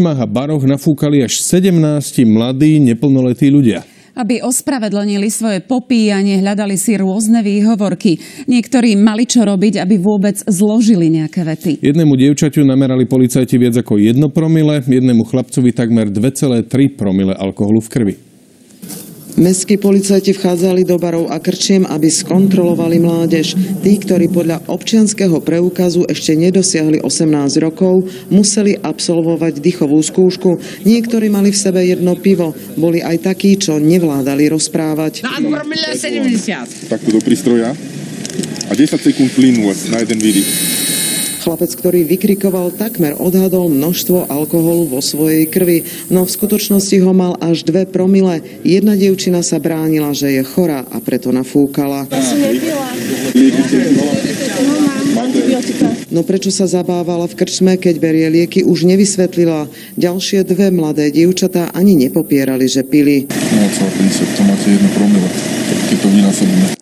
krčmách a baroch nafúkali až 17 mladí neplnoletí ľudia. Aby ospravedlnili svoje popíjanie, hľadali si rôzne výhovorky. Niektorí mali čo robiť, aby vôbec zložili nejaké vety. Jednému dievčaťu namerali policajti viac ako 1 promile, jednému chlapcovi takmer 2,3 promile alkoholu v krvi. Mestskí policajti vchádzali do barov a krčiem, aby skontrolovali mládež. Tí, ktorí podľa občianskeho preukazu ešte nedosiahli 18 rokov, museli absolvovať dýchovú skúšku. Niektorí mali v sebe 1 pivo. Boli aj takí, čo nevládali rozprávať. Na promile 70. Takto do prístroja a 10 sekúnd plynu na jeden výdych. Chlapec, ktorý vykrikoval, takmer odhadol množstvo alkoholu vo svojej krvi, no v skutočnosti ho mal až 2 promile. Jedna dievčina sa bránila, že je chorá a preto nafúkala. No prečo sa zabávala v krčme, keď berie lieky, už nevysvetlila. Ďalšie 2 mladé dievčatá ani nepopierali, že pili. To máte 1 promile.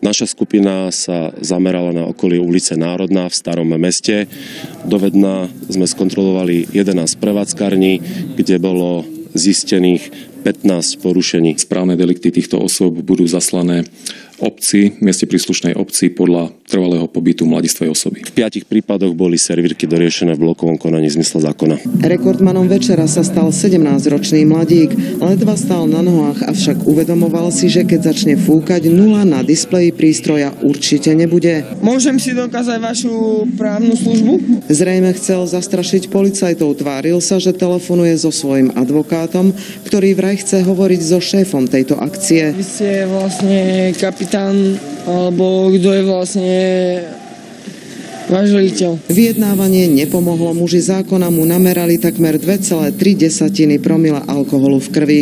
Naša skupina sa zamerala na okolie ulice Národná v Starom meste. Do Vedna sme skontrolovali 11 prevádzkarní, kde bolo zistených 15 porušení. Správne delikty týchto osôb budú zaslané obci, mieste príslušnej obci podľa trvalého pobytu mladistvej osoby. V 5 prípadoch boli servírky doriešené v blokovom konaní v zmysle zákona. Rekordmanom večera sa stal 17-ročný mladík. Ledva stál na nohách, avšak uvedomoval si, že keď začne fúkať, 0 na displeji prístroja určite nebude. Môžem si dokázať vašu právnu službu? Zrejme chcel zastrašiť policajtov. Tváril sa, že telefonuje so svojím advokátom, ktorý vraj chce hovoriť so šéfom tejto akcie. Vy ste vlastne kapitán, alebo kto je vlastne váš veliteľ? Vyjednávanie nepomohlo. Muži zákona mu namerali takmer 2,3 promila alkoholu v krvi.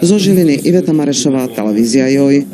Zo Žiliny Iveta Marešová, televízia Joj.